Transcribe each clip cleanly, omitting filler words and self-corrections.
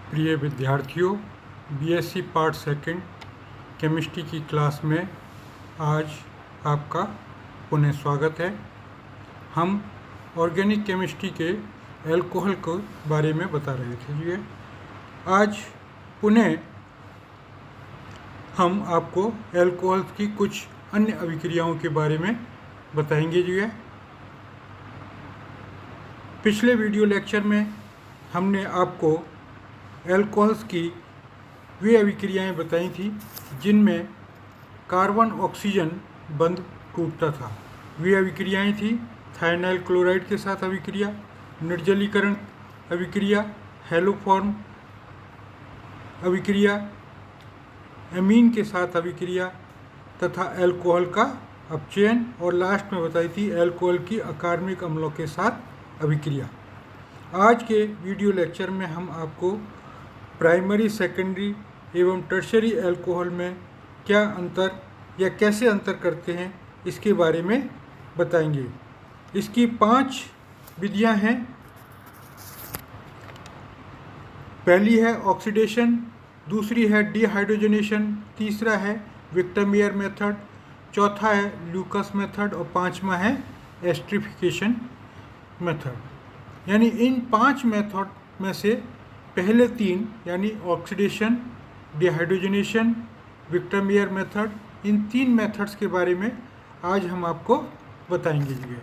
प्रिय विद्यार्थियों, BSc part second chemistry की क्लास में आज आपका पुनः स्वागत है। हम ऑर्गेनिक केमिस्ट्री के अल्कोहल के बारे में बता रहे थे जी। आज पुनः हम आपको अल्कोहल की कुछ अन्य अभिक्रियाओं के बारे में बताएंगे जी। पिछले वीडियो लेक्चर में हमने आपको अल्कोहल्स की वे अभिक्रियाएं बताई थी जिनमें कार्बन ऑक्सीजन बंध टूटता था। वे अभिक्रियाएं थी थायनाइल क्लोराइड के साथ अभिक्रिया, निर्जलीकरण अभिक्रिया, हेलोफॉर्म अभिक्रिया, एमीन के साथ अभिक्रिया तथा अल्कोहल का अपचयन, और लास्ट में बताई थी अल्कोहल की अकार्बनिक अम्लों के साथ अभिक्रिया। आज के वीडियो लेक्चर में हम आपको प्राइमरी, सेकेंडरी एवं टर्शरी अल्कोहल में क्या अंतर या कैसे अंतर करते हैं इसके बारे में बताएंगे। इसकी 5 विधियां हैं। पहली है ऑक्सीडेशन, दूसरी है डिहाइड्रोजनेशन, तीसरा है विक्टरमेयर मेथड, चौथा है ल्यूकस मेथड और पांचवा है एस्टरिफिकेशन मेथड। यानी इन 5 मेथड में से पहले 3 यानी ऑक्सीडेशन, डिहाइड्रोजनेशन, विक्टरमेयर मेथड, इन 3 मेथड्स के बारे में आज हम आपको बताएंगे जी।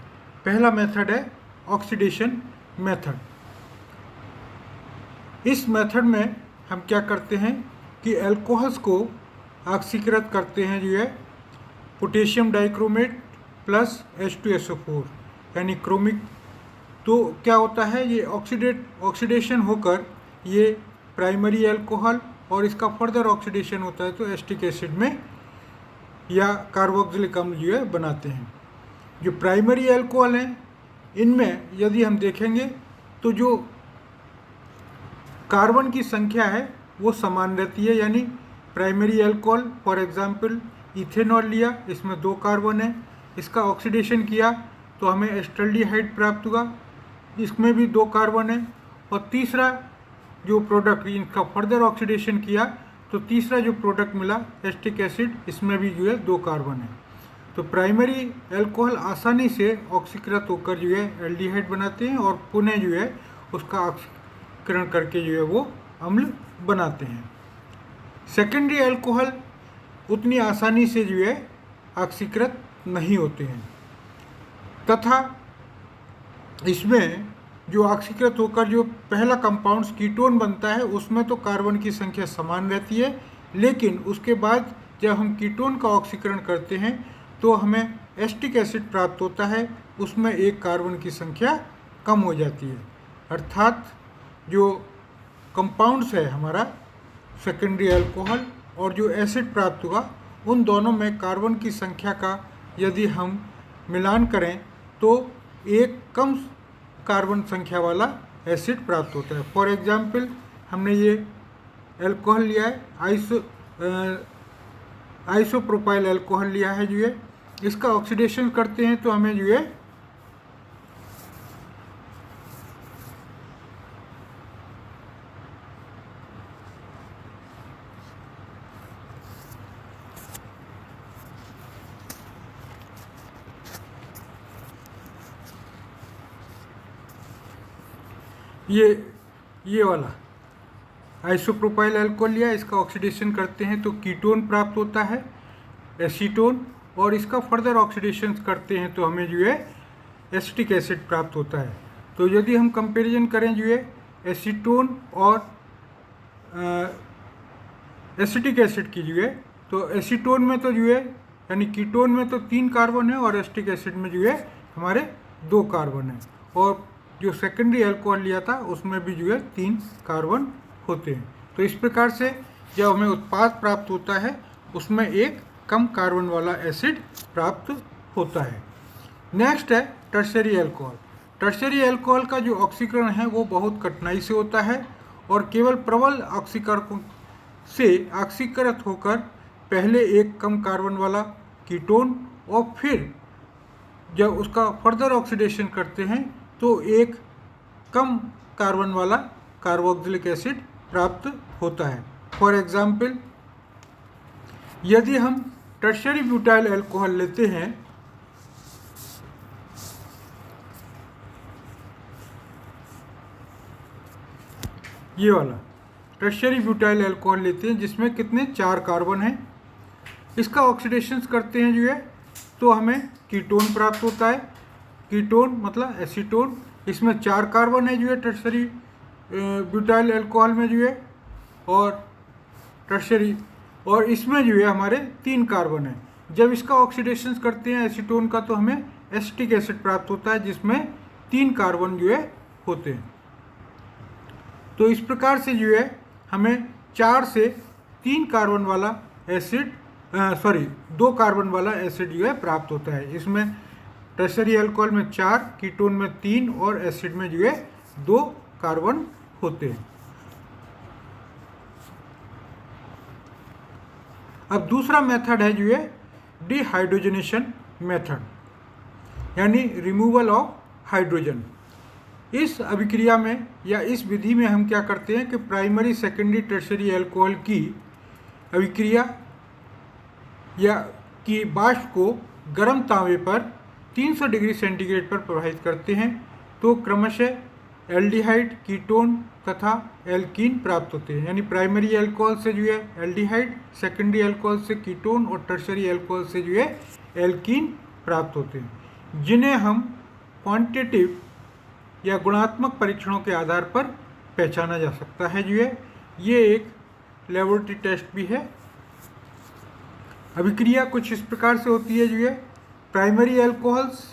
पहला मेथड है ऑक्सीडेशन मेथड। इस मेथड में हम क्या करते हैं कि अल्कोहल्स को ऑक्सीकृत करते हैं जो है पोटेशियम डाइक्रोमेट प्लस H2SO4 यानी क्रोमिक। तो क्या होता है, ये ऑक्सीडेशन होकर ये प्राइमरी अल्कोहल और इसका फर्दर ऑक्सीडेशन होता है तो एस्टिक एसिड में या कार्बोक्सिलिक अम्ल जो है बनाते हैं। जो प्राइमरी अल्कोहल हैं इनमें यदि हम देखेंगे तो जो कार्बन की संख्या है वो समान रहती है। यानी primary alcohol for example ethanol लिया, इसमें 2 कार्बन है, इसका ऑक्सीडेशन किया तो हमें एस्टल्डिहाइड प्राप्त हुआ, इसमें भी 2 कार्बन है। और तीसरा जो प्रोडक्ट, इनका फर्दर ऑक्सीडेशन किया तो तीसरा जो प्रोडक्ट मिला एस्टिक एसिड, इसमें भी जो है 2 कार्बन है। तो प्राइमरी अल्कोहल आसानी से ऑक्सीकृत होकर जो है एल्डिहाइड बनाते हैं और पुनः जो है उसका ऑक्सीकरण करके जो है वो अम्ल बनाते हैं। सेकेंडरी अल्कोहल उतनी आसानी से जो है ऑक्सीकृत नहीं होते हैं तथा इसमें जो ऑक्सीकृत होकर जो पहला कंपाउंड कीटोन बनता है उसमें तो कार्बन की संख्या समान रहती है, लेकिन उसके बाद जब हम कीटोन का ऑक्सीकरण करते हैं तो हमें एस्टिक एसिड प्राप्त होता है, उसमें 1 कार्बन की संख्या कम हो जाती है। अर्थात जो कंपाउंड्स है हमारा सेकेंडरी अल्कोहल और जो एसिड प्राप्त हुआ उन दोनों में कार्बन की संख्या का यदि हम मिलान करें तो एक कम कार्बन संख्या वाला एसिड प्राप्त होता है। फॉर एग्जांपल हमने ये अल्कोहल लिया है, आइसोप्रोपाइल अल्कोहल लिया है जो है, इसका ऑक्सीडेशन करते हैं तो हमें जो है ये वाला आइसोप्रोपाइल अल्कोहल लिया, इसका ऑक्सीडेशन करते हैं तो कीटोन प्राप्त होता है एसीटोन, और इसका फर्दर ऑक्सीडेशन करते हैं तो हमें जो है एसिटिक एसिड प्राप्त होता है। तो यदि हम कंपैरिजन करें जो है एसीटोन और एसिटिक एसिड की जो है, तो एसीटोन में तो जो है यानी कीटोन में तो 3 कार्बन है और एसिटिक एसिड में जो है हमारे 2 कार्बन है, और जो सेकेंडरी अल्कोहल लिया था उसमें भी जो है 3 कार्बन होते हैं। तो इस प्रकार से जब हमें उत्पाद प्राप्त होता है उसमें एक कम कार्बन वाला एसिड प्राप्त होता है। नेक्स्ट है टर्शरी अल्कोहल। टर्शरी अल्कोहल का जो ऑक्सीकरण है वो बहुत कठिनाई से होता है और केवल प्रबल ऑक्सीकरणों से ऑक्सीकृत होकर पहले एक कम कार्बन वाला कीटोन और फिर जब उसका फर्दर ऑक्सीडेशन करते हैं तो एक कम कार्बन वाला कार्बोक्सिलिक एसिड प्राप्त होता है। फॉर एग्जाम्पल, यदि हम टर्शरी ब्यूटाइल अल्कोहल लेते हैं, ये वाला टर्शरी ब्यूटाइल अल्कोहल लेते हैं जिसमें कितने 4 कार्बन हैं, इसका ऑक्सीडेशन करते हैं जो है तो हमें कीटोन प्राप्त होता है। कीटोन मतलब एसीटोन, इसमें 4 कार्बन है जो है टर्शरी ब्यूटाइल अल्कोहल में जो है, और टर्शरी, और इसमें जो है हमारे 3 कार्बन है। जब इसका ऑक्सीडेशन करते हैं एसीटोन का तो हमें एसिटिक एसिड प्राप्त होता है जिसमें 3 कार्बन जो है होते हैं। तो इस प्रकार से जो है हमें 4 से 3 कार्बन वाला एसिड 2 कार्बन वाला एसिड जो है प्राप्त होता है। इसमें टर्शरी अल्कोहल में 4, कीटोन में 3 और एसिड में जो है 2 कार्बन होते हैं। अब दूसरा मेथड है जो है डिहाइड्रोजनेशन मेथड, यानी रिमूवल ऑफ हाइड्रोजन। इस अभिक्रिया में या इस विधि में हम क्या करते हैं कि प्राइमरी, सेकेंडरी, टर्शरी अल्कोहल की अभिक्रिया या की वाष्प को गर्म तांबे पर 300 डिग्री सेंटीग्रेड पर प्रवाहित करते हैं तो क्रमशः एल्डिहाइड, कीटोन तथा एल्कीन प्राप्त होते हैं। यानी प्राइमरी अल्कोहल से जो है एल्डिहाइड, सेकेंडरी अल्कोहल से कीटोन और टर्शरी अल्कोहल से जो है एल्कीन प्राप्त होते हैं, जिन्हें हम क्वांटिटेटिव या गुणात्मक परीक्षणों के आधार पर पहचाना जा सकता है जो है। ये एक लेबोरेटरी टेस्ट भी है। अभिक्रिया कुछ इस प्रकार से होती है जो है प्राइमरी अल्कोहल्स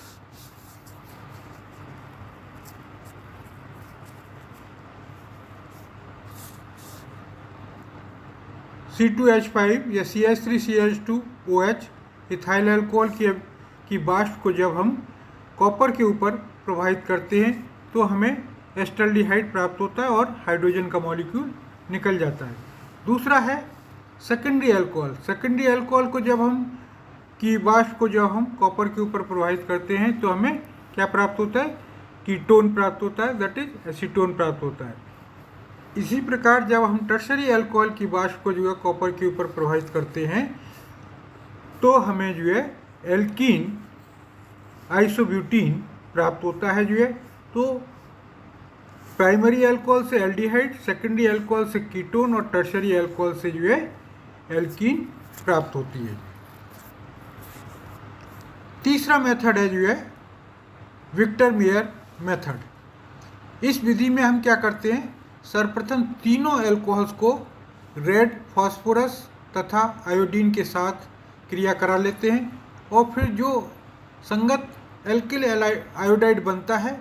C2H5 या CH3CH2OH इथाइल अल्कोहल की वाष्प को जब हम कॉपर के ऊपर प्रवाहित करते हैं तो हमें एस्टल्डिहाइड प्राप्त होता है और हाइड्रोजन का मॉलिक्यूल निकल जाता है। दूसरा है सेकेंडरी अल्कोहल। सेकेंडरी अल्कोहल को जब हम की वाष्प को जब हम कॉपर के ऊपर प्रवाहित करते हैं तो हमें क्या प्राप्त होता है? कीटोन प्राप्त होता है, दैट इज एसीटोन प्राप्त होता है। इसी प्रकार जब हम टर्शरी अल्कोहल की वाष्प को जो है कॉपर के ऊपर प्रवाहित करते हैं तो हमें जो है एल्कीन आइसोब्यूटीन प्राप्त होता है जो है। तो प्राइमरी अल्कोहल से एल्डिहाइड, सेकेंडरी अल्कोहल से कीटोन और टर्शरी अल्कोहल से जो है एल्कीन प्राप्त होती है। तीसरा मेथड है जो है विक्टर मेयर मेथड। इस विधि में हम क्या करते हैं, सर्वप्रथम तीनों अल्कोहल्स को रेड फास्फोरस तथा आयोडीन के साथ क्रिया करा लेते हैं और फिर जो संगत एल्किल आयोडाइड बनता है,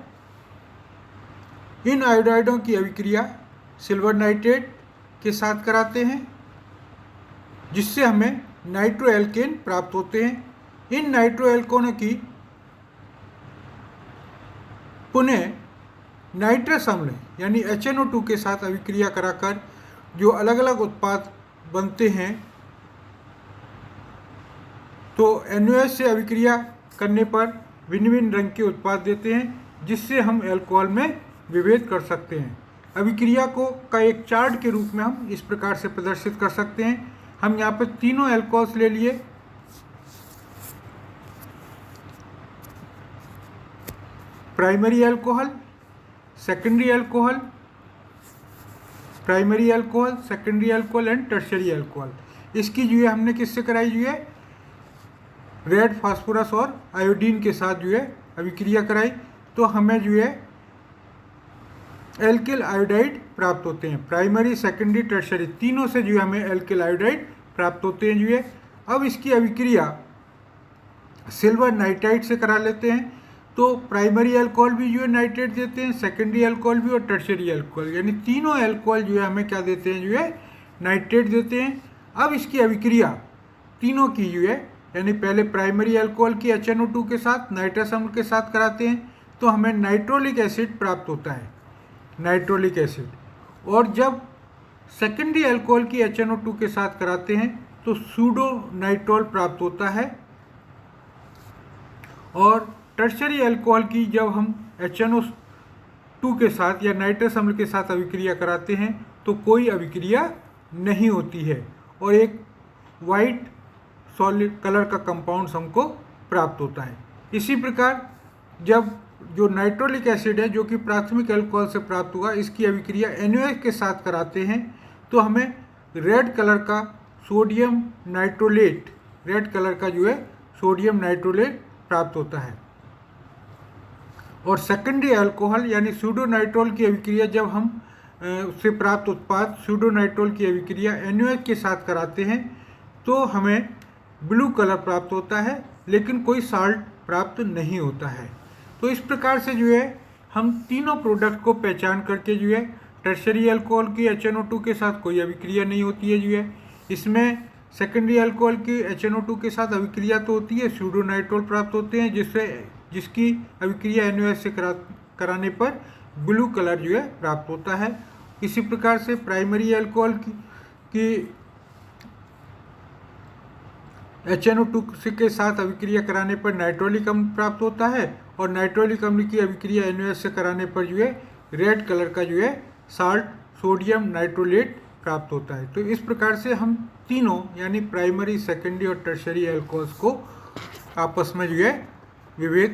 इन आयोडाइडों की अभिक्रिया सिल्वर नाइट्रेट के साथ कराते हैं जिससे हमें नाइट्रो एल्केन प्राप्त होते हैं। इन नाइट्रो एल्कोनों की पुनः नाइट्रस अम्ल यानी HNO2 के साथ अभिक्रिया कराकर जो अलग अलग उत्पाद बनते हैं तो NaOH से अभिक्रिया करने पर भिन्न भिन्न रंग के उत्पाद देते हैं जिससे हम अल्कोहल में विभेद कर सकते हैं। अभिक्रिया का एक चार्ट के रूप में हम इस प्रकार से प्रदर्शित कर सकते हैं। हम यहाँ पर तीनों अल्कोहल्स ले लिए, primary alcohol, secondary alcohol, primary alcohol, secondary alcohol and tertiary alcohol. इसकी जो है हमने किससे कराई जो है रेड फास्फोरस और आयोडीन के साथ जो है अभिक्रिया कराई तो हमें जो है एल्किल आयोडाइड प्राप्त होते हैं। प्राइमरी, सेकेंडरी, टर्शरी तीनों से जो है हमें एल्किल आयोडाइड प्राप्त होते हैं जो है। अब इसकी अभिक्रिया सिल्वर नाइट्राइड से करा लेते हैं तो प्राइमरी अल्कोहल भी जो है नाइट्रेट देते हैं, सेकेंडरी अल्कोहल भी और टर्शरी अल्कोहल, यानी तीनों अल्कोहल जो है हमें क्या देते हैं जो है नाइट्रेट देते हैं। अब इसकी अभिक्रिया तीनों की जो है यानी पहले प्राइमरी अल्कोहल की HNO2 के साथ नाइट्रस अम्ल के साथ कराते हैं तो हमें नाइट्रोलिक एसिड प्राप्त होता है, नाइट्रोलिक एसिड। और जब सेकेंडरी अल्कोहल की HNO2 के साथ कराते हैं तो सूडो नाइट्रोल प्राप्त होता है। और टर्शरी अल्कोहल की जब हम HNO2 के साथ या नाइट्रस अम्ल के साथ अभिक्रिया कराते हैं तो कोई अभिक्रिया नहीं होती है और एक वाइट सॉलिड कलर का कंपाउंड्स हमको प्राप्त होता है। इसी प्रकार जब जो नाइट्रोलिक एसिड है जो कि प्राथमिक अल्कोहल से प्राप्त हुआ, इसकी अभिक्रिया NaOH के साथ कराते हैं तो हमें रेड कलर का सोडियम नाइट्रोलेट, रेड कलर का जो है सोडियम नाइट्रोलेट प्राप्त होता है। और सेकेंडरी अल्कोहल यानी सूडोनाइट्रोल की अभिक्रिया जब हम उससे प्राप्त उत्पाद सूडोनाइट्रोल की अभिक्रिया NaOH के साथ कराते हैं तो हमें ब्लू कलर प्राप्त होता है, लेकिन कोई साल्ट प्राप्त नहीं होता है। तो इस प्रकार से जो है हम तीनों प्रोडक्ट को पहचान करके जो है टर्शरी अल्कोहल की HNO2 के साथ कोई अभिक्रिया नहीं होती है जो है, इसमें सेकेंडरी अल्कोहल की HNO2 के साथ अभिक्रिया तो होती है, सूडोनाइट्रोल प्राप्त होते हैं जिसकी अभिक्रिया NaOH से कराने पर ब्लू कलर जो है प्राप्त होता है। इसी प्रकार से प्राइमरी अल्कोहल की HNO2 के साथ अभिक्रिया कराने पर नाइट्रोलिक अम्ल प्राप्त होता है और नाइट्रोलिक अम्ल की अभिक्रिया NaOH से कराने पर जो है रेड कलर का जो है साल्ट सोडियम नाइट्रोलेट प्राप्त होता है। तो इस प्रकार से हम तीनों यानी प्राइमरी, सेकेंडरी और टर्शरी अल्कोहल्स को आपस में जो है विभेद